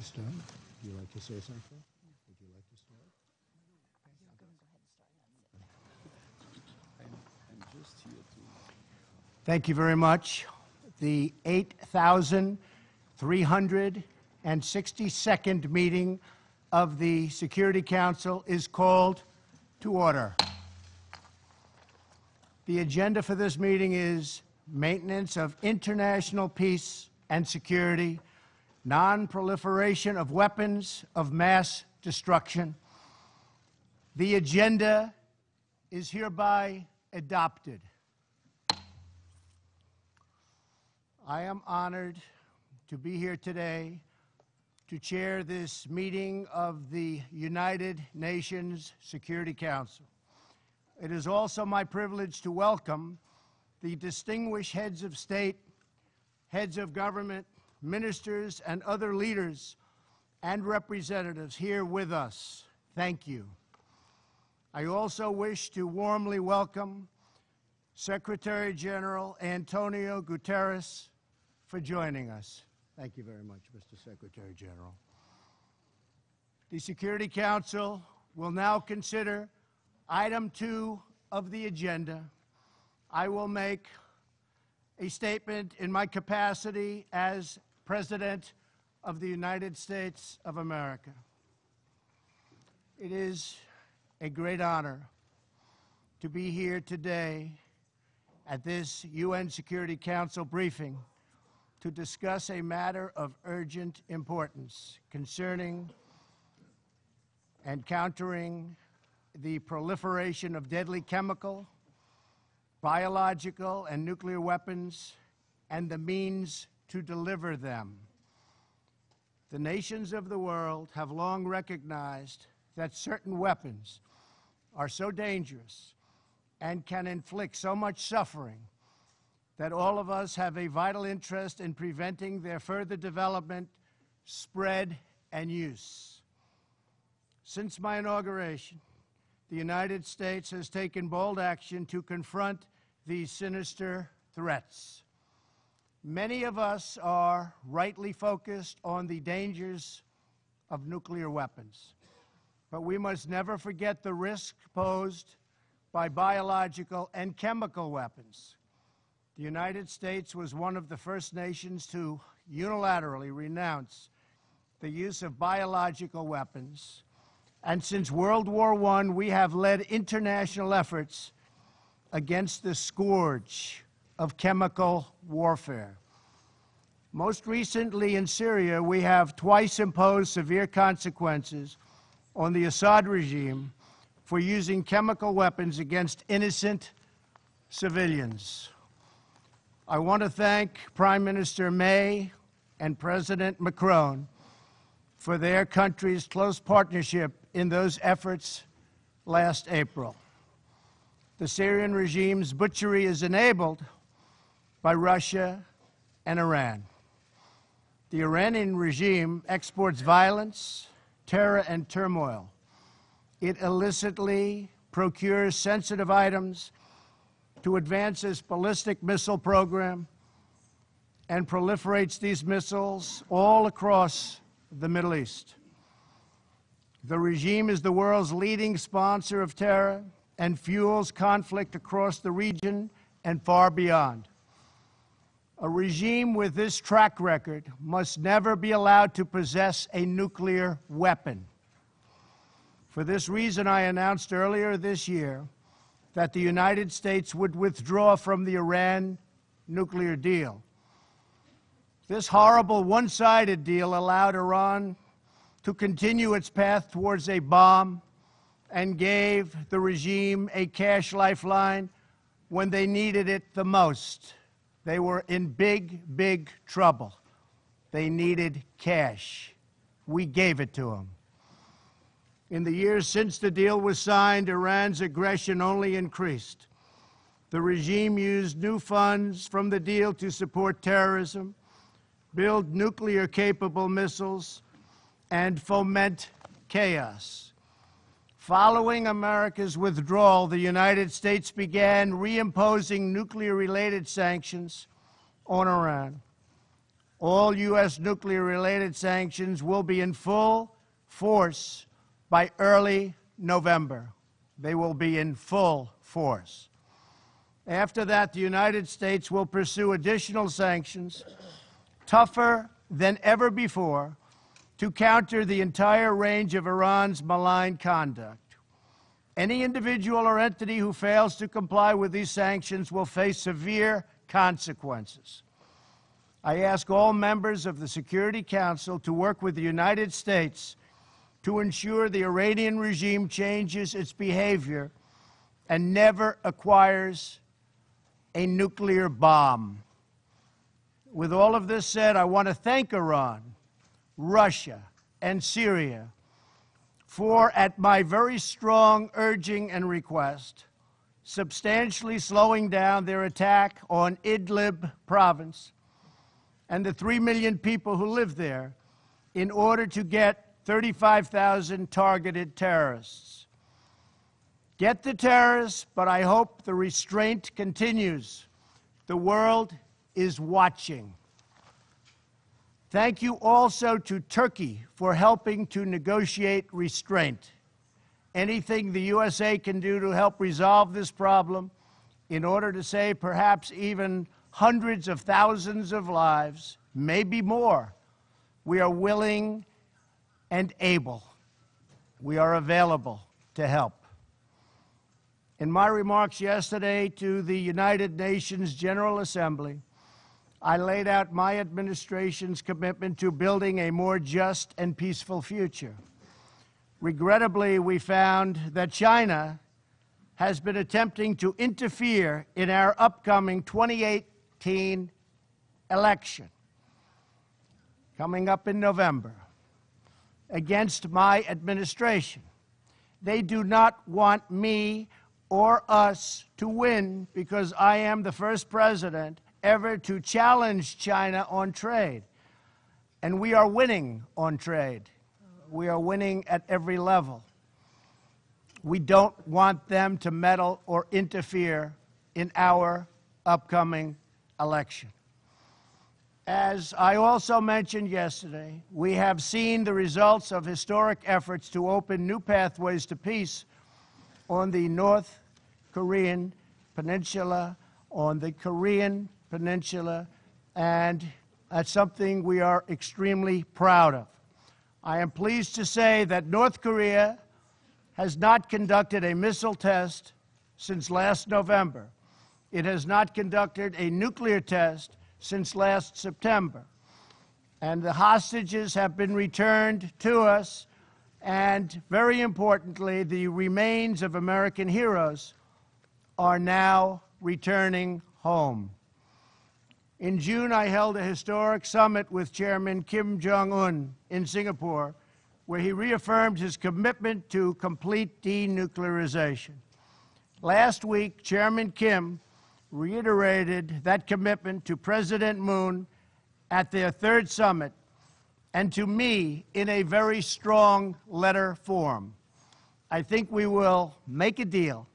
to start? Would you like to say something? Would you like to start? I'm just here to... Thank you very much. The 8,362nd meeting of the Security Council is called to order. The agenda for this meeting is maintenance of international peace and security, non-proliferation of weapons of mass destruction. The agenda is hereby adopted. I am honored to be here today to chair this meeting of the United Nations Security Council. It is also my privilege to welcome the distinguished heads of state, heads of government, ministers, and other leaders and representatives here with us. Thank you. I also wish to warmly welcome Secretary General Antonio Guterres for joining us. Thank you very much, Mr. Secretary General. The Security Council will now consider item 2 of the agenda. I will make a statement in my capacity as President of the United States of America. It is a great honor to be here today at this UN Security Council briefing to discuss a matter of urgent importance concerning and countering the proliferation of deadly chemical, biological, and nuclear weapons and the means to deliver them. The nations of the world have long recognized that certain weapons are so dangerous and can inflict so much suffering that all of us have a vital interest in preventing their further development, spread, and use. Since my inauguration, the United States has taken bold action to confront these sinister threats. Many of us are rightly focused on the dangers of nuclear weapons, but we must never forget the risk posed by biological and chemical weapons. The United States was one of the first nations to unilaterally renounce the use of biological weapons, and since World War I, we have led international efforts against the scourge of chemical warfare. Most recently in Syria, we have twice imposed severe consequences on the Assad regime for using chemical weapons against innocent civilians. I want to thank Prime Minister May and President Macron for their country's close partnership in those efforts last April. The Syrian regime's butchery is enabled by Russia and Iran. The Iranian regime exports violence, terror, and turmoil. It illicitly procures sensitive items to advance its ballistic missile program and proliferates these missiles all across the Middle East. The regime is the world's leading sponsor of terror and fuels conflict across the region and far beyond. A regime with this track record must never be allowed to possess a nuclear weapon. For this reason, I announced earlier this year that the United States would withdraw from the Iran nuclear deal. This horrible one-sided deal allowed Iran to continue its path towards a bomb and gave the regime a cash lifeline when they needed it the most. They were in big, big trouble. They needed cash. We gave it to them. In the years since the deal was signed, Iran's aggression only increased. The regime used new funds from the deal to support terrorism, build nuclear-capable missiles, and foment chaos. Following America's withdrawal, the United States began reimposing nuclear-related sanctions on Iran. All U.S. nuclear-related sanctions will be in full force by early November. They will be in full force. After that, the United States will pursue additional sanctions, tougher than ever before, to counter the entire range of Iran's malign conduct. Any individual or entity who fails to comply with these sanctions will face severe consequences. I ask all members of the Security Council to work with the United States to ensure the Iranian regime changes its behavior and never acquires a nuclear bomb. With all of this said, I want to thank Iran, Russia, and Syria for, at my very strong urging and request, substantially slowing down their attack on Idlib province and the 3 million people who live there in order to get 35,000 targeted terrorists. Get the terrorists, but I hope the restraint continues. The world is watching. Thank you also to Turkey for helping to negotiate restraint. Anything the USA can do to help resolve this problem in order to save perhaps even hundreds of thousands of lives, maybe more, we are willing and able. We are available to help. In my remarks yesterday to the United Nations General Assembly, I laid out my administration's commitment to building a more just and peaceful future. Regrettably, we found that China has been attempting to interfere in our upcoming 2018 election, coming up in November, against my administration. They do not want me or us to win because I am the first president ever to challenge China on trade. And we are winning on trade. We are winning at every level. We don't want them to meddle or interfere in our upcoming election. As I also mentioned yesterday, we have seen the results of historic efforts to open new pathways to peace on the North Korean Peninsula, on the Korean Peninsula, and that's something we are extremely proud of. I am pleased to say that North Korea has not conducted a missile test since last November. It has not conducted a nuclear test since last September. And the hostages have been returned to us, and very importantly, the remains of American heroes are now returning home. In June, I held a historic summit with Chairman Kim Jong-un in Singapore, where he reaffirmed his commitment to complete denuclearization. Last week, Chairman Kim reiterated that commitment to President Moon at their third summit and to me in a very strong letter form. I think we will make a deal.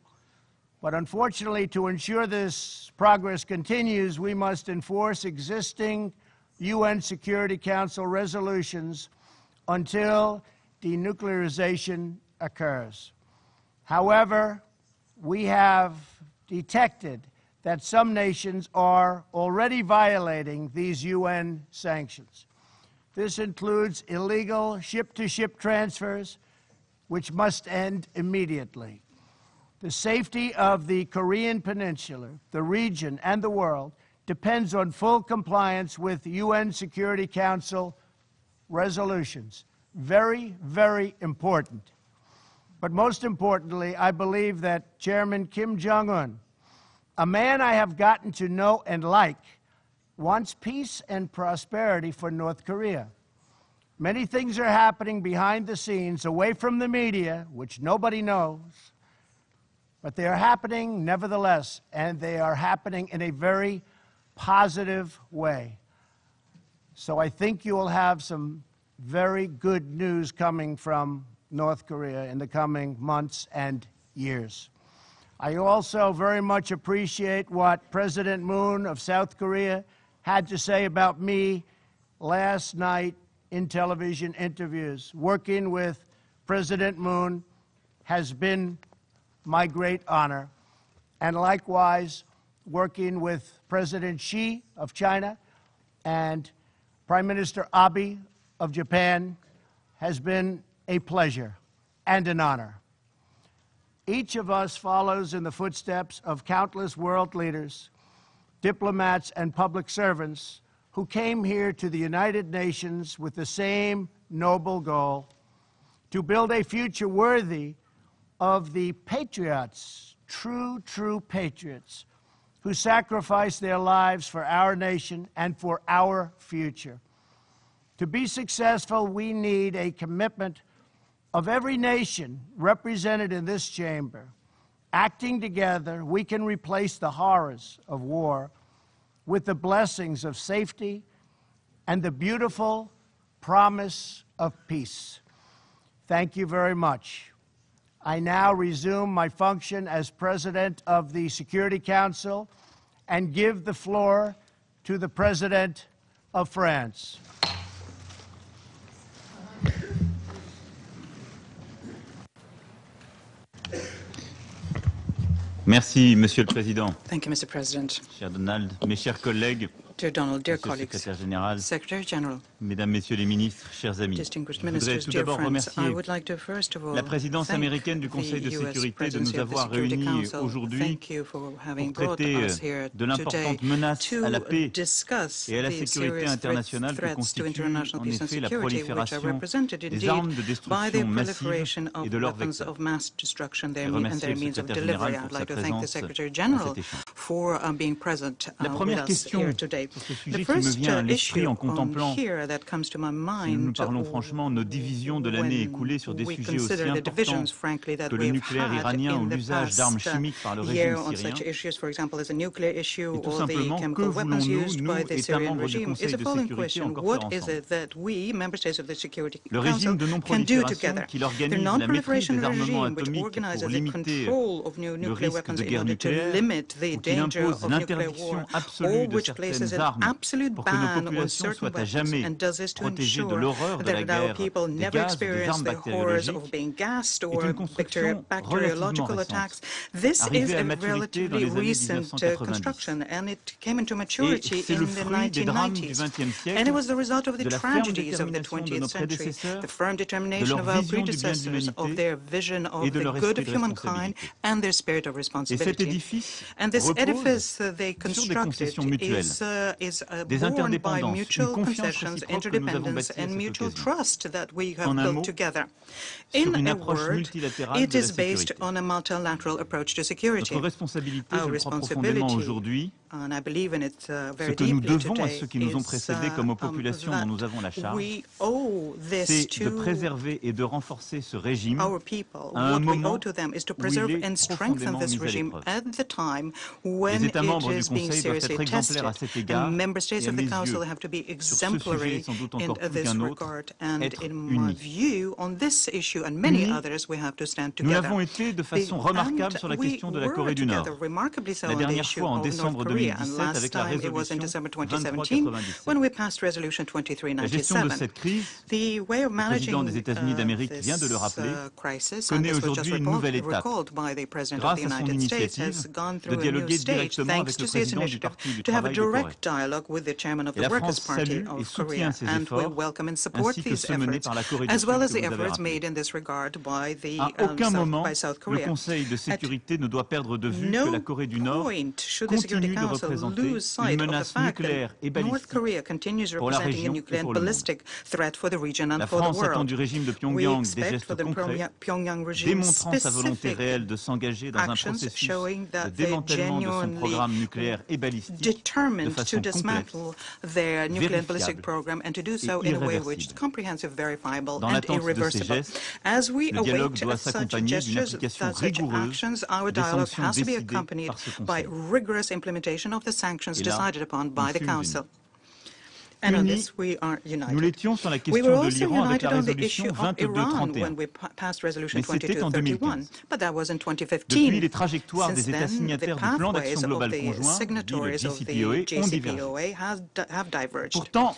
But unfortunately, to ensure this progress continues, we must enforce existing UN Security Council resolutions until denuclearization occurs. However, we have detected that some nations are already violating these UN sanctions. This includes illegal ship-to-ship transfers, which must end immediately. The safety of the Korean Peninsula, the region, and the world depends on full compliance with UN Security Council resolutions. Very, very important. But most importantly, I believe that Chairman Kim Jong-un, a man I have gotten to know and like, wants peace and prosperity for North Korea. Many things are happening behind the scenes, away from the media, which nobody knows. But they are happening nevertheless, and they are happening in a very positive way. So I think you will have some very good news coming from North Korea in the coming months and years. I also very much appreciate what President Moon of South Korea had to say about me last night in television interviews. Working with President Moon has been my great honor, and likewise working with President Xi of China and Prime Minister Abe of Japan has been a pleasure and an honor. Each of us follows in the footsteps of countless world leaders, diplomats, and public servants who came here to the United Nations with the same noble goal: to build a future worthy of the patriots, true patriots, who sacrificed their lives for our nation and for our future. To be successful, we need a commitment of every nation represented in this chamber. Acting together, we can replace the horrors of war with the blessings of safety and the beautiful promise of peace. Thank you very much. I now resume my function as President of the Security Council and give the floor to the President of France. Merci, Monsieur le Président. Thank you, Mr. President. Cher Donald, mes chers collègues, Dear Donald, dear Monsieur le colleagues, Secrétaire Général, Secretary General, Mesdames, Messieurs les ministres, chers amis, distinguished je voudrais ministers, tout dear d'abord friends, I remercier would like to first of all la présidence thank américaine du the Conseil de US sécurité de nous presidency of the avoir Security réunis Council. aujourd'hui Thank you for having pour brought traiter us here de today l'importante menace à la to paix discuss et à la the sécurité serious internationale que threats to constitue international en peace and effet la security, which are prolifération represented des indeed armes de by the destruction massive proliferation of et de leurs weapons vecteurs. of mass destruction Et and remercier their le means of Secrétaire delivery. Général I'd pour like sa to thank the présence Secretary à General cet échange. for being present La with première us question here today. sur ce The sujet qui me first vient à l'esprit issue en on contemplant, here that comes to my si nous nous mind parlons franchement, nos divisions de l'année écoulée sur des when we sujets aussi consider the importants divisions, frankly, that que le we've nucléaire had iranien in ou the l'usage d'armes past chimiques par le year régime on syrien. such issues, for example, as a nuclear issue Et tout or the simplement, que chemical weapons voulons-nous, used nous, by the États Syrian membres du regime, is Conseil the de following sécurité, question: encore what faire is ensemble? it that we, member states of the Security Le Council, régime de can do non-prolifération together? qui The organise la maîtrise non-proliferation des armements regime, which atomiques organizes pour the limiter control of le nuclear risque weapons de in guerre order to nucléaire, limit the ou qu'il danger impose of nuclear l'interdiction war, absolue or de which places certaines an armes absolute pour que nos ban on populations certain soient à weapons, jamais and does this to protégées de ensure l'horreur de la that our guerre, people des never gaz, des experience armes the horrors of bactériologiques, being gassed est or une construction relativement bacteriological récente, attacks. This is arrivée à a maturité dans relatively les années recent 1990. construction, and it came into Et maturity c'est in le the fruit des drames du 1990s. XXe And siècle, it was the result of the de la ferme tragedies of the détermination de 20th nos century, prédécesseurs, the firm de determination leur of our vision du bien de predecessors, of l'humanité their vision et of de the leur good esprit of de humankind responsabilité. and their spirit of Et cet responsibility. édifice And this repose edifice they sur des constructed concessions mutuelles, is des born by interdépendances, une mutual confiance concessions, réciproque que nous avons interdependence, bâtie à and cette mutual occasion. trust that we have En un built mot, together. sur In une a approche word, multilatérale it de la is based sécurité. on a multilateral approach to security. Notre responsabilité, Our je le crois profondément responsibility, aujourd'hui, and I believe in it ce very que nous deeply devons à today, ceux qui nous ont is précédés comme aux populations dont nous avons la that charge, we owe this c'est de to préserver et de renforcer ce régime our people. à un What we moment owe to them is to où il preserve est and strengthen profondément this mis à regime l'épreuve. at the time Les when États it membres du is being Conseil doivent être seriously exemplaires à tested. cet égard, And member states et à of mes the Council yeux, have to be sur ce sujet exemplary et sans doute in encore plus this qu'un autre, regard. And être in my unis. view, on this issue and many Unis, others, we have to stand nous together. l'avons été de façon remarquable sur la question de la Corée du Nord. Remarkably so La on the dernière issue fois en of North décembre Korea, and 2017 last avec la time it was in résolution December 2017 2397. when we passed Resolution La gestion de 2397. cette crise, The way of le président managing des États-Unis d'Amérique this vient de le rappeler, crisis, connaît and this was just aujourd'hui une nouvelle étape. recalled by the President of Grâce the à son United States, initiative has gone de through a new dialoguer stage directement thanks avec to le this président du initiative Parti du to have a Travail de Corée. direct dialogue with the chairman of Et the la Workers' France Party salue et of soutient Korea, ces and we efforts, welcome and support ainsi que these ceux menés efforts, par la Corée du as well Sud as que the vous avez efforts rappelés. made in this regard by the À aucun moment, by South le Korea. Conseil de sécurité ne doit perdre de vue que la No Corée du Nord point should the Security continue de Council représenter lose une sight of the menace fact nucléaire et that North balistique Korea continues pour la representing a région et nuclear and pour le monde. ballistic threat for the region and La for the France attend world. du régime de We Pyongyang des expect gestes for the concrets, Pyongyang regime démontrant sa volonté specific réelle de s'engager dans un actions processus showing de that they démantèlement de son genuinely programme nucléaire et balistique de determined to façon complète, dismantle their nuclear and ballistic vérifiable program and to do et so in a way which is irréversible. comprehensive, verifiable, Dans and l'attente de ces irreversible. gestes, As we le dialogue await doit such s'accompagner d'une gestures, application such rigoureuse actions, our des dialogue sanctions has to be décidées accompanied par ce by Conseil. rigorous implementation of the sanctions Et là, decided upon by the nous fûmes Council. unis. And on Unis, this we are united. nous l'étions sur la We question were de also l'Iran avec united la on the résolution issue of Iran when 2231. we passed Resolution Mais c'était en 2231, 2015. but that was in 2015. Depuis, les trajectoires Since des États then, signataires the du plan d'action pathways global of the conjoint, dit le signatories of the JCPOA, ont divergé. JCPOA have diverged. Pourtant,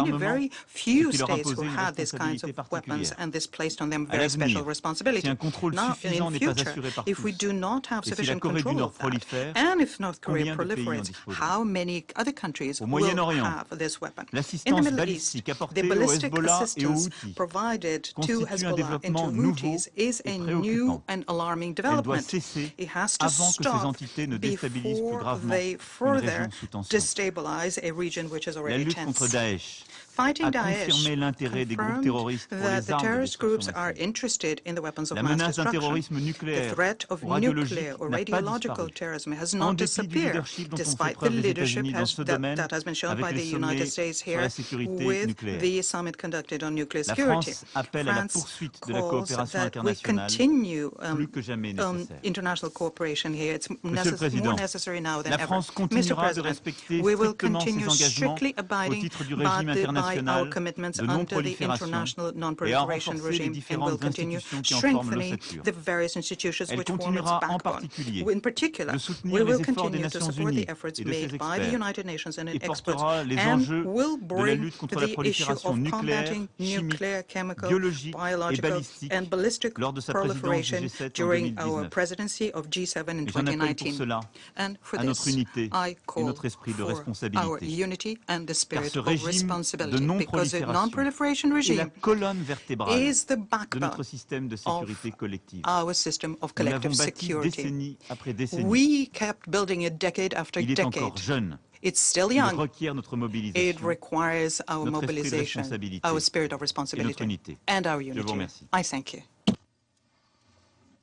only armement, very few ce qui leur states imposait who une had these kinds responsabilité of weapons, particulière. and this placed on them À very special l'avenir, responsibility. si un contrôle Now, suffisant in n'est pas future, assuré par if we tous, do not have et si la sufficient Corée du control Nord of that, prolifère, and if North Korea combien de pays en proliferates, disposeront? how many other countries Au will Moyen-Orient, have this weapon? In the l'assistance Middle East, balistique the apportée au ballistic Hezbollah et aux assistance Houthis provided to constitue un Hezbollah and to développement Houthis Treaties is a new and alarming Elle doit development. cesser It has to avant que ces stop entités ne déstabilisent plus before gravement they une further région sous tension. destabilize a region which is La already lutte contre tense. Daesh Fighting a Daesh confirmé l'intérêt des groupes confirmed terroristes pour that les the armes de terrorist groups destruction are massive. interested in the weapons of La mass menace d'un destruction. terrorisme The nucléaire threat of ou radiologique nuclear or n'a pas radiological disparu. terrorism has En not dépit du disappeared, leadership dont ont fait despite the preuve les leadership États-Unis dans ce domaine that has been shown avec by les the United sommets States sur la here sécurité with nucléaire. the summit conducted on nuclear La security. France appelle à la France poursuite de la calls coopération that we internationale continue plus que jamais nécessaire. international cooperation here. It's Monsieur le Président, more necessary now than la ever. France Mr. continuera de President, respecter we will strictement ses continue engagements strictly au abiding titre du by régime our international commitments de under the non-prolifération international et à non-proliferation renforcer les regime, and will différentes continue institutions qui en forment strengthening l'ossature. the various institutions Elle which form its continuera en backbone. particulier In particular, de we soutenir will les efforts des continue to Nations support Unies the efforts et de ses made by the experts United Nations and its et experts, portera les and enjeux will de la bring lutte contre la the issue prolifération of nucléaire, combating chimique, nuclear, chemical, biologique et biological, balistique and ballistic lors de sa présidence du proliferation G7 en during our 2019. presidency of G7 in Et j'en appelle pour 2019. cela And for à notre this, unité I et call notre esprit de for our responsabilité. unity and the Car spirit ce of régime de responsibility, because the non-prolifération non-proliferation est la regime colonne vertébrale is the de backbone notre système de sécurité collective. our system of Nous l'avons collective bâti security. décennie après décennie. We kept building it decade after Il est decade. encore jeune. It's still Il young. requiert notre It mobilisation, requires our notre esprit de mobilization, responsabilité our spirit of et notre responsibility, unité. and our Je vous unity. remercie. I thank you.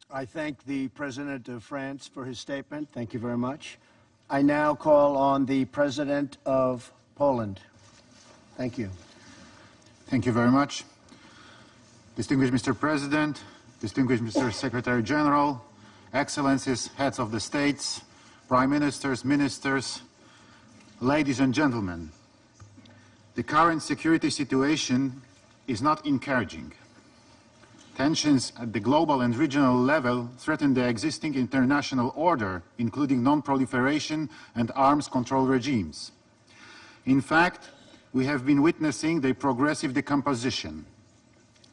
I thank the President of France for his statement. Thank you very much. I now call on the President of Poland. Thank you. Thank you very much. Distinguished Mr. President, distinguished Mr. Secretary General, Excellencies, heads of the states, prime ministers, ministers, ladies and gentlemen, the current security situation is not encouraging. Tensions at the global and regional level threaten the existing international order, including non-proliferation and arms control regimes. In fact, we have been witnessing their progressive decomposition.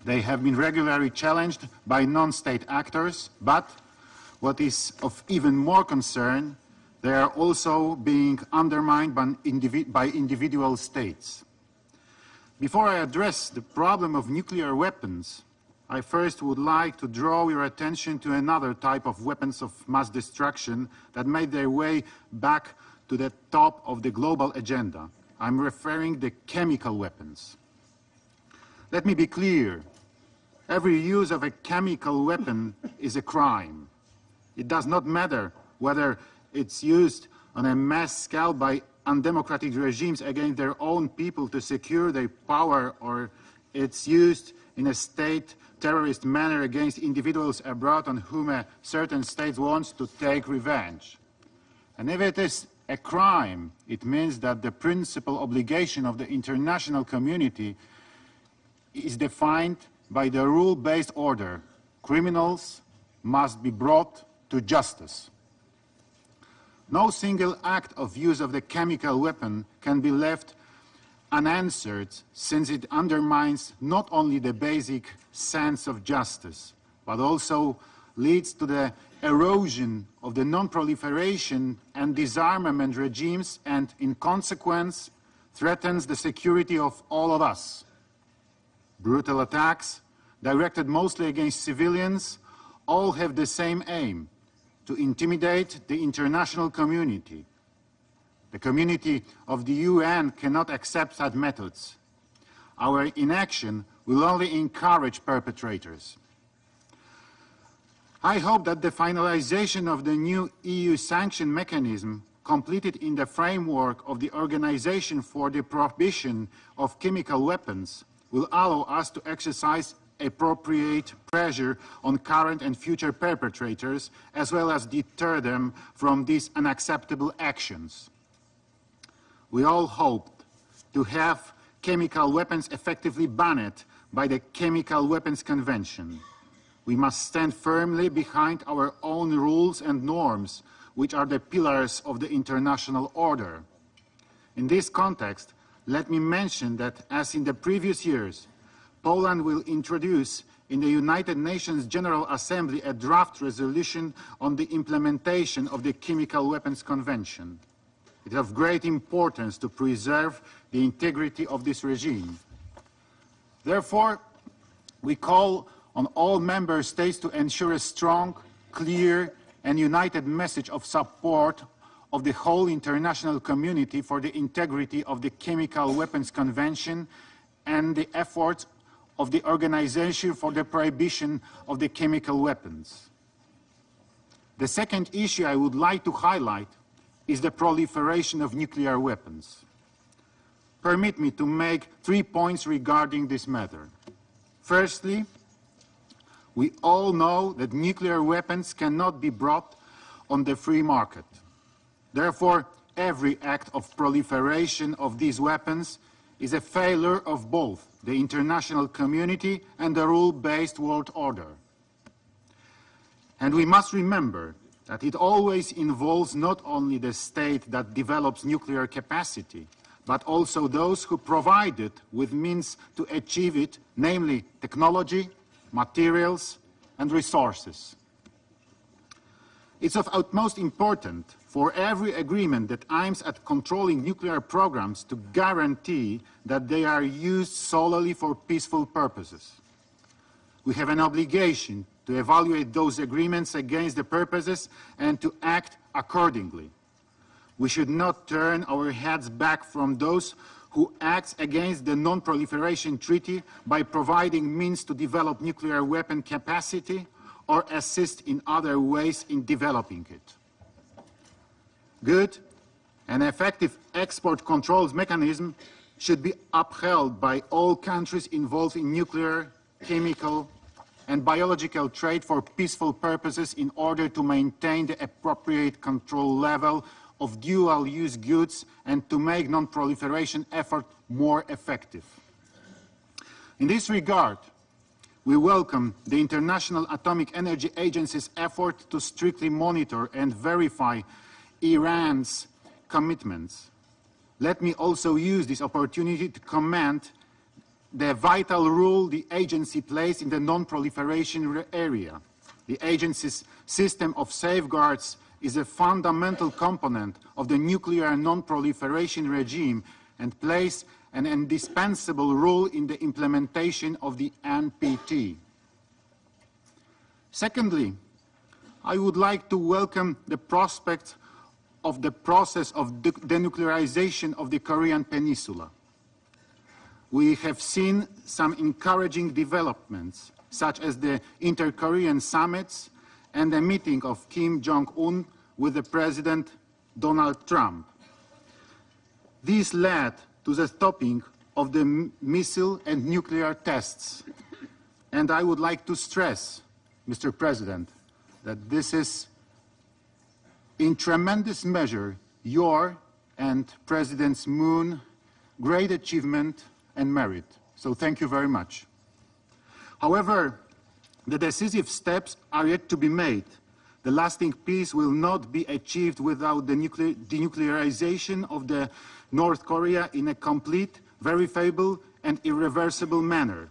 They have been regularly challenged by non-state actors, but what is of even more concern, they are also being undermined by individual states. Before I address the problem of nuclear weapons, I first would like to draw your attention to another type of weapons of mass destruction that made their way back to the top of the global agenda. I'm referring to chemical weapons. Let me be clear. Every use of a chemical weapon is a crime. It does not matter whether it's used on a mass scale by undemocratic regimes against their own people to secure their power, or it's used in a state terrorist manner against individuals abroad on whom a certain state wants to take revenge. And if it is a crime, it means that the principal obligation of the international community is defined by the rule-based order. Criminals must be brought to justice. No single act of use of the chemical weapon can be left unanswered, since it undermines not only the basic sense of justice, but also leads to the erosion of the non-proliferation and disarmament regimes, and in consequence threatens the security of all of us. Brutal attacks, directed mostly against civilians, all have the same aim: to intimidate the international community. The community of the UN cannot accept such methods. Our inaction will only encourage perpetrators. I hope that the finalization of the new EU sanction mechanism, completed in the framework of the Organization for the Prohibition of Chemical Weapons, will allow us to exercise appropriate pressure on current and future perpetrators, as well as deter them from these unacceptable actions. We all hoped to have chemical weapons effectively banned by the Chemical Weapons Convention. We must stand firmly behind our own rules and norms, which are the pillars of the international order. In this context, let me mention that, as in the previous years, Poland will introduce in the United Nations General Assembly a draft resolution on the implementation of the Chemical Weapons Convention. It is of great importance to preserve the integrity of this regime. Therefore, we call on all member states to ensure a strong, clear, and united message of support of the whole international community for the integrity of the Chemical Weapons Convention and the efforts of the Organization for the Prohibition of the Chemical Weapons. The second issue I would like to highlight is the proliferation of nuclear weapons. Permit me to make 3 points regarding this matter. Firstly, we all know that nuclear weapons cannot be brought on the free market. Therefore, every act of proliferation of these weapons is a failure of both the international community and the rule-based world order. And we must remember that it always involves not only the state that develops nuclear capacity, but also those who provide it with means to achieve it, namely technology, materials, and resources. It's of utmost importance for every agreement that aims at controlling nuclear programs to guarantee that they are used solely for peaceful purposes. We have an obligation to evaluate those agreements against the purposes and to act accordingly. We should not turn our heads back from those who act against the Non-Proliferation Treaty by providing means to develop nuclear weapon capacity or assist in other ways in developing it. Good and effective export controls mechanism should be upheld by all countries involved in nuclear, chemical, and biological trade for peaceful purposes in order to maintain the appropriate control level of dual-use goods and to make non-proliferation effort more effective. In this regard, we welcome the International Atomic Energy Agency's effort to strictly monitor and verify Iran's commitments. Let me also use this opportunity to commend the vital role the agency plays in the non-proliferation area. The agency's system of safeguards is a fundamental component of the nuclear non-proliferation regime and plays an indispensable role in the implementation of the NPT. Secondly, I would like to welcome the prospect of the process of denuclearization of the Korean Peninsula. We have seen some encouraging developments, such as the inter-Korean summits and the meeting of Kim Jong-un with the President Donald Trump. These led to the stopping of the missile and nuclear tests. And I would like to stress, Mr. President, that this is in tremendous measure your and President Moon's great achievement and merit. So thank you very much. However, the decisive steps are yet to be made. The lasting peace will not be achieved without the denuclearization of the North Korea in a complete, verifiable, and irreversible manner.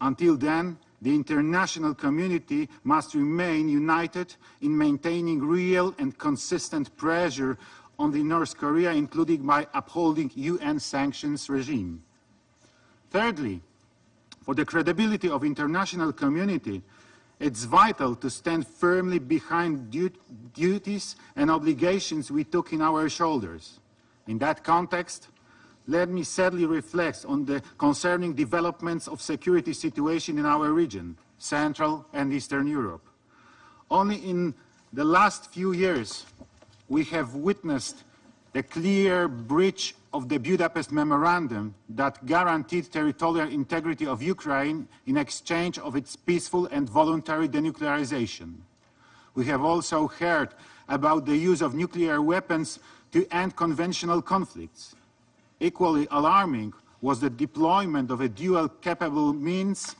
Until then, the international community must remain united in maintaining real and consistent pressure on the North Korea, including by upholding UN sanctions regime. Thirdly, for the credibility of international community, it's vital to stand firmly behind duties and obligations we took in our shoulders. In that context, let me sadly reflect on the concerning developments of security situation in our region, Central and Eastern Europe. Only in the last few years, we have witnessed the clear breach of the Budapest Memorandum that guaranteed territorial integrity of Ukraine in exchange of its peaceful and voluntary denuclearization. We have also heard about the use of nuclear weapons to end conventional conflicts. Equally alarming was the deployment of a dual-capable means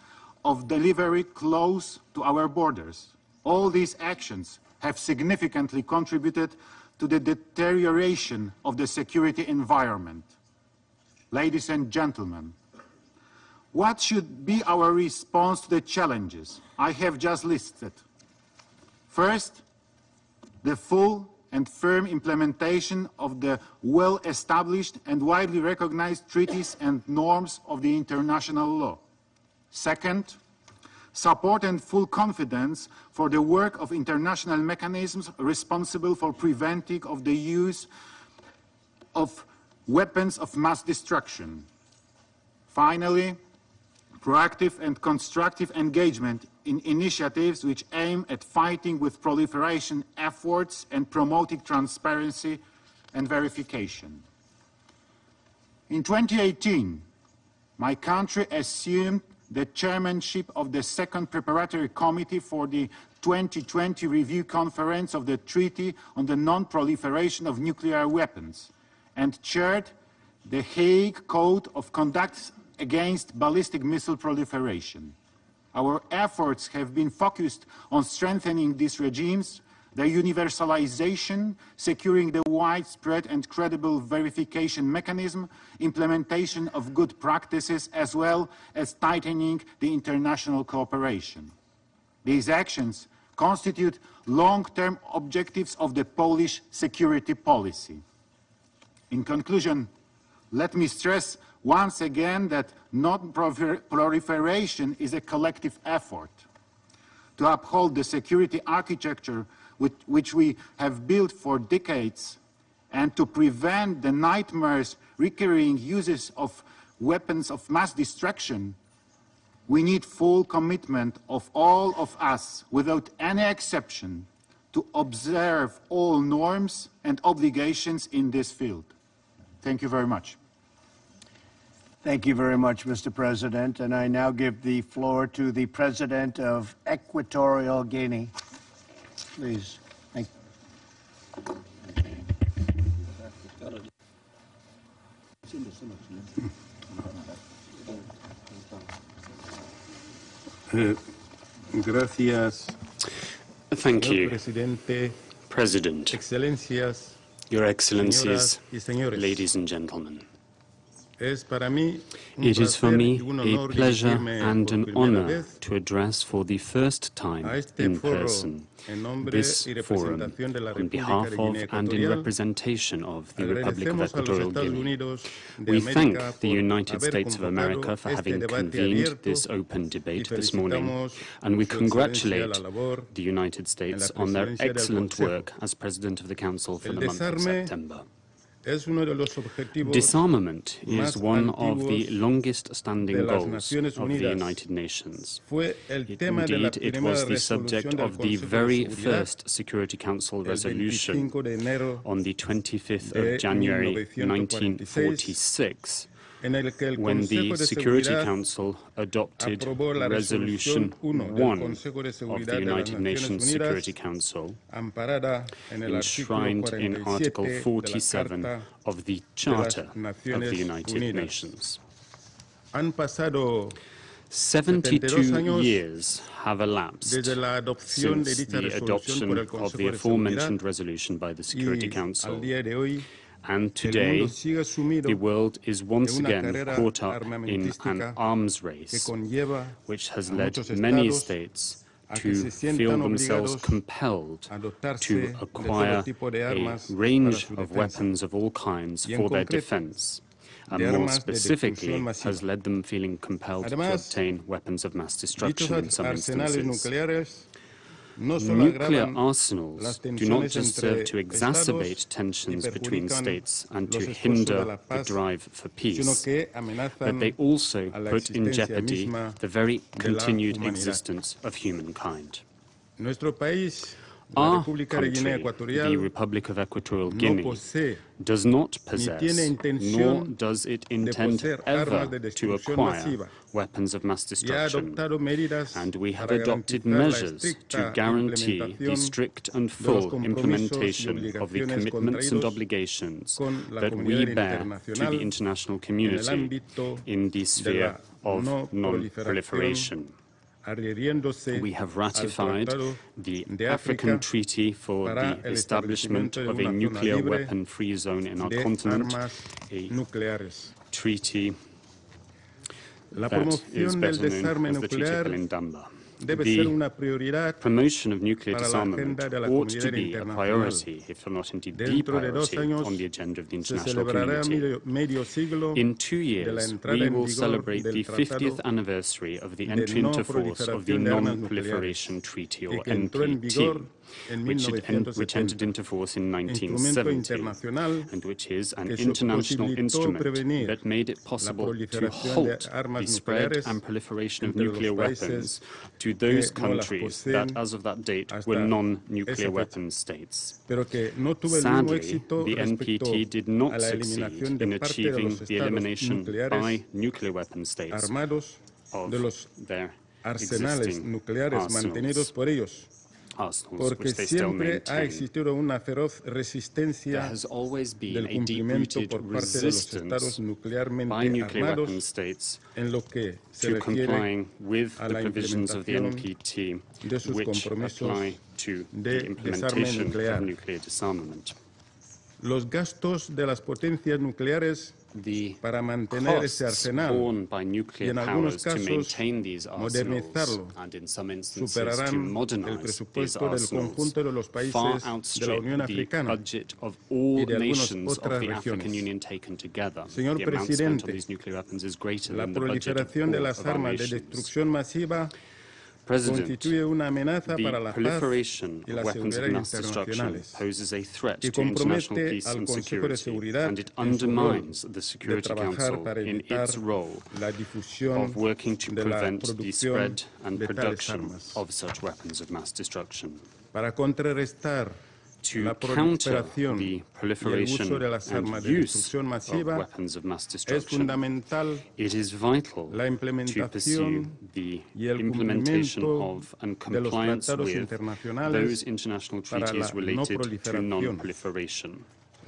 of delivery close to our borders. All these actions have significantly contributed to the deterioration of the security environment. Ladies and gentlemen, what should be our response to the challenges I have just listed? First, the full and firm implementation of the well-established and widely recognized treaties and norms of the international law. Second, support and full confidence for the work of international mechanisms responsible for preventing of the use of weapons of mass destruction. Finally, proactive and constructive engagement in initiatives which aim at fighting with proliferation efforts and promoting transparency and verification. In 2018, my country assumed the chairmanship of the second preparatory committee for the 2020 review conference of the Treaty on the Non-Proliferation of Nuclear Weapons and chaired the Hague Code of Conduct against ballistic missile proliferation. Our efforts have been focused on strengthening these regimes, their universalization, securing the widespread and credible verification mechanism, implementation of good practices, as well as tightening the international cooperation. These actions constitute long-term objectives of the Polish security policy. In conclusion, let me stress once again that non-proliferation is a collective effort to uphold the security architecture which we have built for decades and to prevent the nightmares recurring uses of weapons of mass destruction. We need full commitment of all of us, without any exception, to observe all norms and obligations in this field. Thank you very much. Thank you very much, Mr. President. And I now give the floor to the President of Equatorial Guinea. Please. Thank Gracias, Thank señor you, presidente, President, excelencias, Your Excellencies, señoras y señores. ladies and gentlemen. Es para mí un It is for placer me y un a honor pleasure dirigirme and por an primera honor vez to address for the first time a este in foro person en nombre this y forum representación de la on República behalf de of Guinea and in Ecuatorial. representation of the Republic of Agradecemos a los Equatorial Estados Guinea. Unidos de We América thank the por United haber States of America convocado for este having debate convened abierto this open y debate this morning, felicitamos and we Su Excelencia congratulate la labor the United States on their presidencia del excellent Consejo. work as President of the Council for El the month of desarme September. es uno de los objetivos Disarmament más is one of the antiguos longest-standing de las goals Naciones of the Unidas. United Nations. Fue el tema de la Indeed, it primera was the resolución subject del of the Consejo de very Seguridad first Security Council el resolution 25 de enero on the 25th de of January 1946, 1946, en el que el when the Consejo de Security Seguridad Council adopted aprobó la Resolution resolución 1 del 1 Consejo de of Seguridad the de las United Naciones Nations Unidas, Security Council, amparada en el artículo enshrined in 47 Article de la 47 Carta. of the las Charter of Naciones the United Unidas. Nations. Han pasado 72 años years have elapsed desde la adopción de since dicha the resolución adoption por el of Consejo the de aforementioned Seguridad resolution by the Security y Council. al día de hoy And el today, mundo sigue sumido the world is once en una again carrera caught up in armamentística an arms que race, conlleva which has a led muchos many estados states a que to se sientan feel themselves obligados compelled a dotarse to de todo acquire tipo de a armas range para su of defensa. weapons of all kinds Y en for their concreto, defense, de and more armas de specifically destrucción masiva. has led them feeling compelled Además, to obtain weapons of mass dichos destruction in some arsenales instances. nucleares no solo Nuclear agravan arsenals las do not tensiones just entre serve to exacerbate estados tensions y between perjudican states and to los esfuerzos de hinder la the paz, drive for sino peace, que but amenazan they also a la put in existencia jeopardy misma the very de la continued humanidad. existence of humankind. Nuestro país, la Our República de Guinea country, the Ecuatorial, Republic of Equatorial no Guinea, posee does not tiene possess, intención nor does it intend poseer ever armas de to destrucción acquire masiva. weapons of mass y ha destruction. adoptado medidas And we have para adopted garantizar la measures to estricta guarantee the implementación strict and de los full compromisos y implementation of the obligaciones commitments and contraídos obligations con la that we comunidad bear to internacional the international en el community ámbito in the de sphere la of no non-proliferation. adhiriéndose We have al ratified Tratado the de African África Treaty for para the el establishment establecimiento de of a una zona nuclear libre weapon-free zone in our de continent, armas a nucleares. treaty La that is promoción del better known desarme as the Treaty of nuclear Pelindamba. debe The ser una prioridad promotion of nuclear para la disarmament agenda de la ought to comunidad be a internacional. priority, if not indeed the Dentro de 2 priority, años on the agenda of the se international celebrará community. medio siglo In 2 de la years, entrada we en will vigor celebrate del the 50th Tratado anniversary of the de entry No into force of the Proliferación de Armas Non-Proliferation Nucleares, Treaty, y or que entró en vigor NPT, en which entered 1970, into force in instrumento 1970, internacional and which is an que international posibilitó instrument prevenir that made it la possible to proliferación de halt armas the spread nucleares and proliferation of entre los nuclear países weapons to those que no las countries poseen that, as of that date, hasta were esa non-nuclear fecha, weapons states. pero que no tuvo el mismo Sadly, éxito the respecto NPT did a not la succeed eliminación de in parte de achieving los the estados elimination nucleares by nuclear weapon states armados of de los their arsenales existing nucleares mantenidos por ellos, arsenals, porque which they still siempre ha maintain. existido una feroz There resistencia has always been del a cumplimiento deep-rooted por parte de los resistance estados by nuclearmente nuclear weapon armados states en lo que se to refiere complying with a the la provisions of the implementación NPT, de sus which compromisos apply to de the desarme implementation nuclear. of nuclear disarmament. Los gastos de las potencias nucleares The para mantener ese costs arsenal borne by y nuclear en algunos powers to casos maintain these arsenals, modernizarlo and in some instances to superarán el modernize these presupuesto del arsenals, conjunto de los far países de la outstrip Unión the Africana budget of all y de algunas nations of otras the African regiones. Union taken together. Señor The amount spent on Presidente, these nuclear weapons is greater la than the budget of proliferación de all las of our armas de nations. destrucción masiva President, constituye una amenaza para the la paz proliferation y of la weapons of seguridad mass destruction internacionales poses a threat y to international compromete peace al and Consejo de security, Seguridad and it en su rol undermines the de Security trabajar Council para in evitar its role la difusión of working to de la prevent the producción spread and de tales production armas. of such weapons of mass destruction. Para contrarrestar To la counter proliferación the y el proliferation uso de las and armas de use destrucción of masiva, weapons of mass es destruction, fundamental it is vital la to pursue implementación the y el implementation cumplimiento of and de los compliance tratados with internacionales those international para treaties la no related to proliferación. non-proliferation,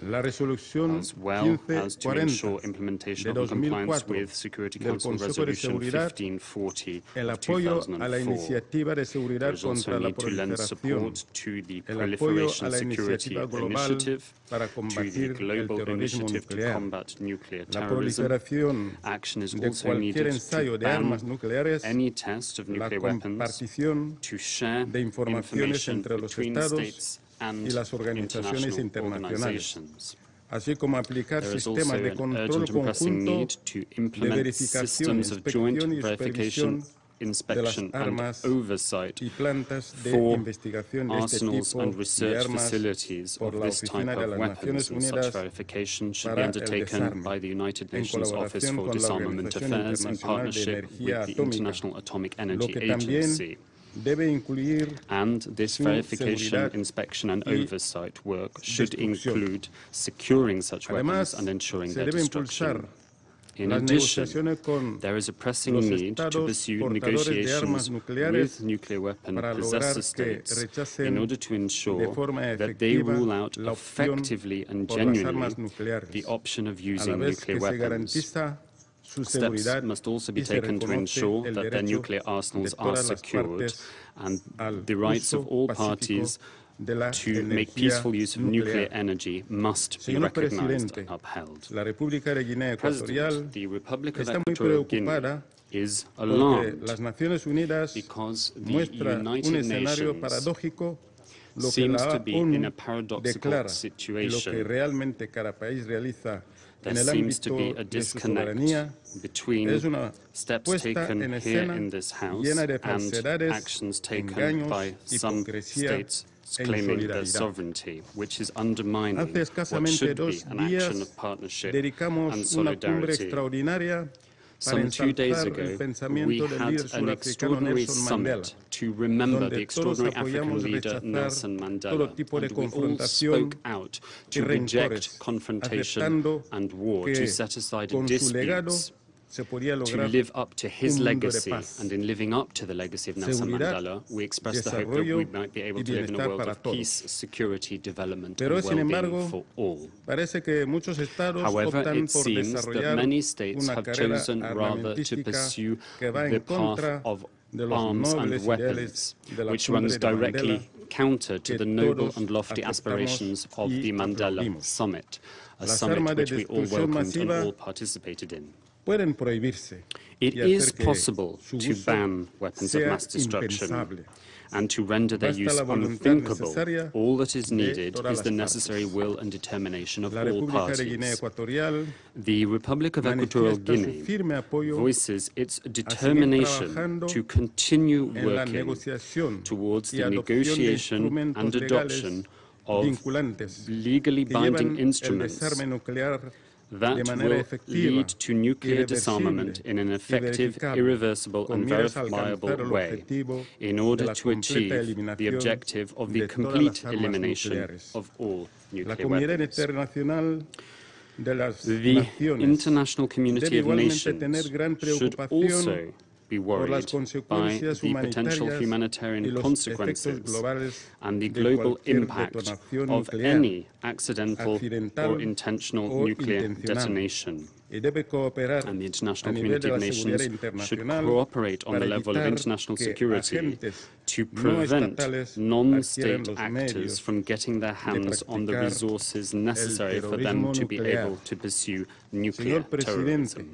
La resolución as well as to 1540 ensure implementation de of and compliance 2004 with Security del Council Consejo de Resolution Seguridad, 1540 el of apoyo a la 2004. iniciativa de There seguridad is also contra a la need to lend proliferación, support to the el apoyo a Proliferation la Security iniciativa global Initiative, para to the combatir el Global terrorismo Initiative to nuclear. combat nuclear La terrorism. proliferación Action is de also cualquier needed ensayo to de armas ban nucleares, any test of la nuclear weapons, compartición to share de informaciones information entre los between estados states and y las organizaciones international internacionales, organizations. así como aplicar There is also sistemas de an control urgent and pressing conjunto need to de implement verificación, systems of joint inspección y verification, supervisión inspection, de las armas and oversight y plantas de for investigación de este arsenals tipo and de research armas facilities por of la this type Oficina de of las weapons, Naciones and such Unidas verification should be para el undertaken desarme, by the United en Nations Office colaboración for con la Disarmament Organización Affairs in Internacional de partnership Energía with the Atómica, International Atomic lo Energy que también Agency. debe incluir And this su verification, seguridad inspection, and y oversight work should destrucción. include securing such weapons Además, and ensuring se their debe destruction. impulsar In las addition, negociaciones con there is a pressing los need to estados pursue portadores de negotiations armas nucleares with nuclear weapon para possessor lograr que states rechacen in order to de ensure forma that they efectiva rule out la opción effectively and por las genuinely armas nucleares, the option of a la using vez nuclear que se weapons. garantiza su Steps seguridad must also be y se taken to reconoce ensure el that their derecho nuclear arsenals de are todas las secured partes and al the rights of uso all pacífico parties de la to make energía peaceful use of nuclear nuclear. energy must be Señor recognized Presidente, and upheld. la República de Guinea Ecuatorial President, the Republic of está muy Equatorial Guinea preocupada is porque alarmed las Naciones Unidas because the muestra un United escenario Nations paradójico, lo que seems la to be in a ONU paradoxical declara y lo situation. que realmente cada país realiza There en el seems to be ámbito a de su disconnect soberanía between es una steps puesta taken en here escena in this House llena de and falsedades, actions taken engaños, by some hipocresía states e claiming their insolidaridad. sovereignty, which is undermining Hace what escasamente should be 2 an días action of partnership dedicamos and una cumbre solidarity. extraordinaria para Some 2 days ensalzar ago, el we pensamiento del had líder an surafricano extraordinary Nelson Mandela, summit to remember donde the todos extraordinary African apoyamos leader rechazar Nelson todo Mandela, tipo de and we all confrontación spoke out y to reject rencores, confrontation aceptando and war, que to set aside con su legado disputes, se podía to lograr live up to his un mundo de legacy, paz, and in living up to the legacy of Nelson seguridad, Mandela, we express the hope that desarrollo we might be able y to live in a bienestar world para of peace, todos. security, development, Pero, and sin well-being embargo, for all. Parece que muchos estados However, optan it por seems that desarrollar many states una have carrera chosen rather to armamentística pursue que va the en path contra of de los arms and nobles weapons, ideales de la which cumbre runs de Mandela directly counter to que the noble todos and lofty aceptamos aspirations of y the Mandela aplaudimos. Summit, a Las summit armas de which we all destrucción welcomed and masiva all participated in. pueden prohibirse It y hacer is que possible su to uso ban weapons of sea mass destruction impensable. and to render their Basta use la voluntad unthinkable. necesaria All that is de needed todas is the las necessary partes. will and determination of La all República de Guinea parties. Ecuatorial The Republic of Equatorial manifiesta su Guinea firme apoyo voices its a seguir determination trabajando to continue en la working negociación towards y the adopción de negotiation instrumentos and legales adoption of vinculantes legally que binding llevan el instruments desarme nuclear de that manera will efectiva, lead to nuclear disarmament irreversible in an y effective, verificable, irreversible con and miras a verifiable alcanzar el way objetivo in de order la to completa achieve the eliminación objective of the de todas complete las armas elimination nucleares. of all La nuclear comunidad weapons. internacional de las The naciones international community debe of igualmente tener nations gran should preocupación also be por las worried by consecuencias the potential humanitarias y humanitarian los efectos consequences globales and the de global cualquier impact detonación of nuclear, any accidental accidental or intentional o nuclear intencional, detonation. y debe cooperar And the a international nivel community de of la seguridad nations should internacional cooperate on the para level of evitar international que security agentes to no prevent estatales adquieran non-state los actors medios from getting their hands on the practicar resources necessary for them terrorismo to be nuclear. able to pursue nuclear Señor Presidente, terrorism.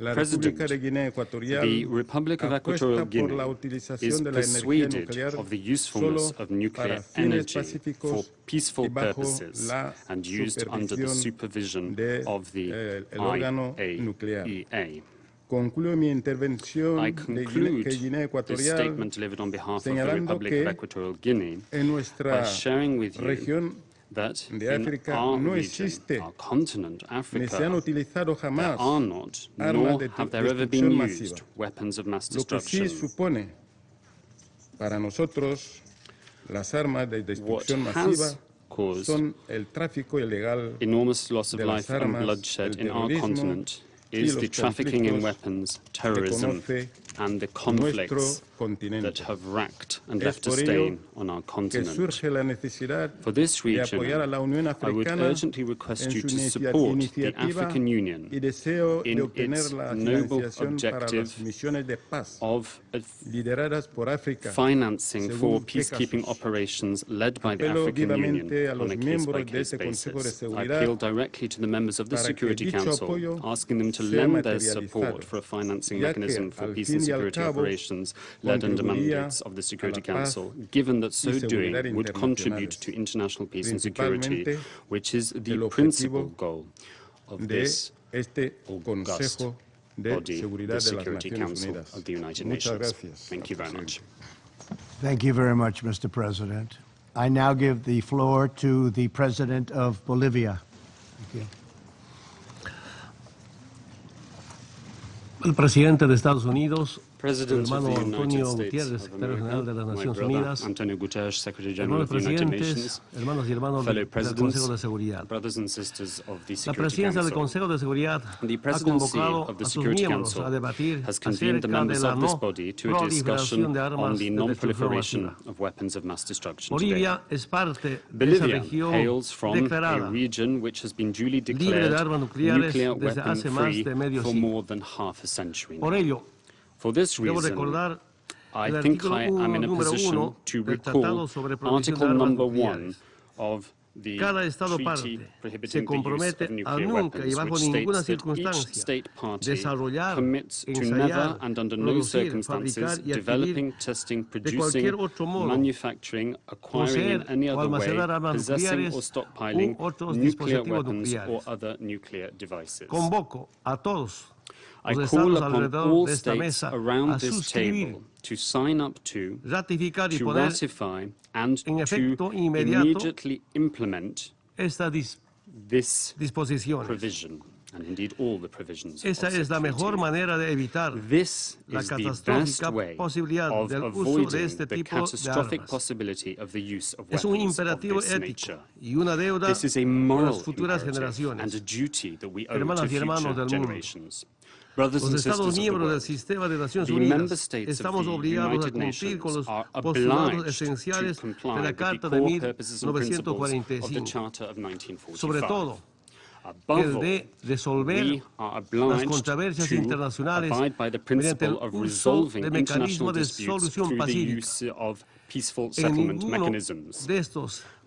la President, República de Guinea Ecuatorial The Republic of apuesta Equatorial por Guinea la is utilización de la energía persuaded nuclear of the usefulness solo of nuclear para fines energy for pacíficos peaceful y bajo purposes la and used under the supervisión supervision de, of the el órgano nuclear. IAEA. Concluyo mi intervención I de conclude que Guinea this Ecuatorial statement delivered on behalf of the señalando Republic que of Equatorial Guinea en nuestra by sharing with you región that de in África our no region, existe our continent, ni se han Africa, utilizado there jamás are not, armas nor de have there ever been destrucción used masiva. weapons of mass Lo que sí destruction. supone para nosotros las armas de What destrucción masiva has caused son el tráfico ilegal enormous loss of de las life and armas, bloodshed el in our terrorismo continent y is los the trafficking in conflictos weapons, que terrorism, conoce and the nuestro conflicts continente. that have racked and Es left a por ello stain on our que continent. surge la necesidad For this de region, apoyar a la Unión I would Africana urgently request en you su to support the iniciativa African Union y deseo de in obtener its la noble financiación para objective las misiones de paz of lideradas por África. financing for según peacekeeping Pegasus. operations led by the Apelo African Union vivamente a on los a miembros de case-by-case este Consejo de basis. I Seguridad appeal directly to the members of the para que Security dicho Council, apoyo asking them to sea lend their materializado, support for a financing ya que, mechanism for al peace fin and y al security cabo, operations led under contribuiría mandates of the Security a la paz Council, given that so y doing seguridad would contribute internacionales, to international peace and security, principalmente which is the el principal objetivo goal of de this este august Consejo de body, the Seguridad de las Security Naciones Council Unidas. of the United Muchas Nations. gracias. Thank you very much. Thank you very much, Mr. President. I now give the floor to the President of Bolivia. Thank you. El presidente de Estados Unidos, el President of hermano the United Antonio States Gutiérrez, of secretario America, general de las my Naciones brother Unidas, Antonio Guterres, Secretary General hermanos of the United presidentes, Nations, hermanos y hermanos fellow del presidents, Consejo de Seguridad. brothers and sisters of the La Security presidencia del Council. Consejo de Seguridad The ha presidency convocado of the a sus Security miembros Council a debatir has convened the acerca de members la of this no body to a proliferación discussion de on armas the de destrucción non-proliferation masiva. of weapons of mass destruction today. Bolivia es parte de esa Bolivia región hails from a declarada region which has been duly libre declared de armas nucleares nuclear desde hace más weapon-free de medio for siglo. more than half a century now. Por ello, For this debo reason, recordar I el think artículo I am in a número position 1 to del recall Tratado sobre Prohibición de Article Armas number 1 Nucleares. of the Cada Estado treaty parte se prohibiting the use compromete of a nuclear nunca y weapons, bajo which ninguna states that each circunstancia state party desarrollar, commits to ensayar, never and under no producir, circumstances fabricar y adquirir developing, testing, de producing, cualquier otro modo, manufacturing, acquiring in poseer any o other way, almacenar armas possessing nucleares or stockpiling u otros nuclear dispositivos weapons or nucleares. other nuclear devices. Convoco a todos I los call estados upon alrededor all de esta states mesa a around this suscribir, table to sign up to, ratificar y to poner ratify, and en to efecto inmediato immediately implement estas this disposiciones. provision, and indeed all the provisions Esa of es la the mejor treaty. manera de evitar This la is the best catastrófica way posibilidad of del uso de avoiding este the tipo de catastrophic armas. possibility of the use of Es un weapons of imperativo this ético nature. y una deuda This is a con moral las futuras imperative and a generaciones. duty that we owe to Hermanas y hermanos future del mundo. generations. Brothers Los and Estados sisters of the miembros del world, sistema de Naciones the member Unidas states of estamos the obligados a United cumplir con Nations los are postulados obliged to esenciales comply de la with the Carta de core purposes and principles of the 1945, Charter of 1945. sobre todo Above el all, de resolver we are las obliged controversias to internacionales abide by the mediante el principle of uso resolving de international mecanismos de disputes solución through the pacífica. use of peaceful En settlement ninguno mechanisms. de estos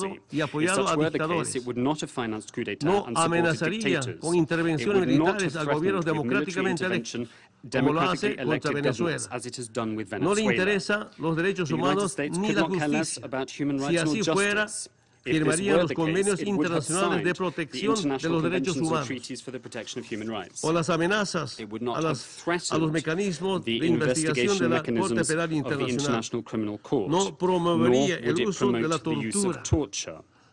policy. y If apoyado such a were the case, dictadores. it would not have financed coup d'etat No and supported amenazaría dictators. con It intervenciones would not militares have a gobiernos threatened with military democráticamente intervention electos. como lo democratically hace contra elected Venezuela. governments, as it has done with No le Venezuela. interesa los derechos The United humanos States ni could la not care less justicia. about human Si rights nor así fuera, justice. If this firmarían were los the case, convenios it would have internacionales de signed the protección de international los derechos conventions and humanos treaties for the protection of human rights. o las amenazas It would not a have los threatened mecanismos the de investigación de investigation la Corte mechanisms Penal of the Internacional. International Criminal Court, No nor promovería would el it uso de la promote the use of tortura. torture,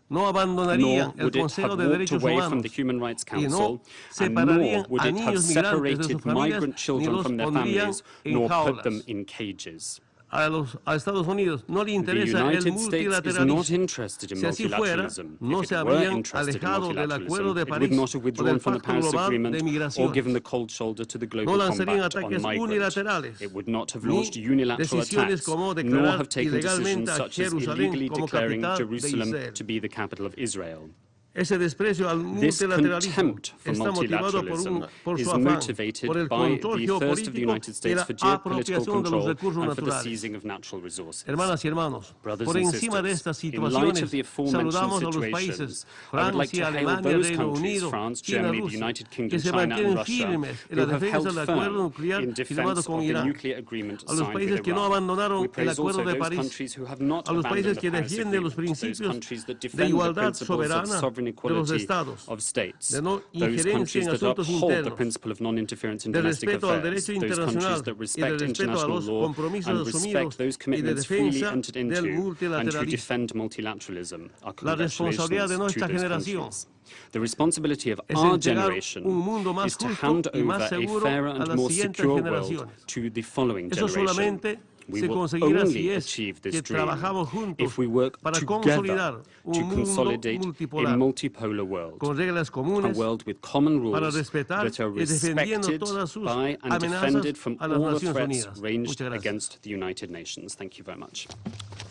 No nor abandonarían el would it Consejo have de walked Derechos away from Humanos the Human Rights y no Council, and nor separarían would a it have niños migrantes de sus separated familias migrant ni children los from their pondrían families, en nor put jaulas. them in cages. A Estados Unidos no le The interesa el United States is not multilateralismo. interested in Si así fuera, multilateralism. no If se it were habrían interested in alejado del Acuerdo multilateralism, de it would París not have o withdrawn del from the Pacto Paris Global Agreement de or Migraciones. given the cold shoulder to the No global lanzarían combat on ataques migrants. unilaterales, It would not have ni launched unilateral decisiones attacks, como nor declarar have taken ilegalmente decisions a such as Jerusalén illegally como declaring capital de Jerusalem Israel. to be the capital of Israel. Ese desprecio al This multilateralismo contempt for está motivado multilateralism por is su afán, motivated por el by control the thirst of the geopolítico United y States la for geopolitical apropiación de los control recursos and for the naturales. seizing of natural resources. Hermanas y hermanos, Brothers por and encima de sisters, estas in light of situaciones, the aforementioned saludamos a los situations, países I would like to Francia, hail Alemania, those Reino countries, Unido, France, China, Germany, the Rusia, United que Kingdom, se China and mantienen Russia, firmes en who la have defensa held del acuerdo firm nuclear in firmado defense con of the Irán. nuclear agreement A los signed with países que no Iran. abandonaron We el praise acuerdo also de those París, countries who have not a los países abandoned the que Paris defienden los Agreement, those principios countries that de defend the igualdad principles of soberana sovereign de los equality estados, of states, de no those injerencia countries en that asuntos uphold the internos, principle of non-interference in de domestic respeto al affairs, derecho those countries internacional that y de respect respeto a international los law compromisos and respect asumidos those y de commitments freely defensa entered del into and who multilateralismo. defend multilateralism. Our La responsabilidad de congratulations to nuestra those generación countries. The responsibility of es our entregar generation un mundo más is to justo hand y over más a seguro fairer a and las more siguientes secure world generaciones. to the following Eso generation. solamente We se will conseguirá si only es achieve que this dream trabajamos juntos if we work para together consolidar to un mundo consolidate a multipolar multipolar world, con reglas a comunes world with common para rules respetar that are y defendiendo respected todas sus by and amenazas defended from a las all the Naciones threats Unidas. ranged Muchas gracias. against the United Nations. Thank you very much.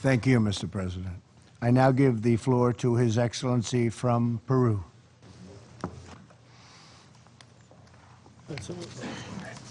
Thank you, Mr. President. I now give the floor to His Excellency from Peru. That's all.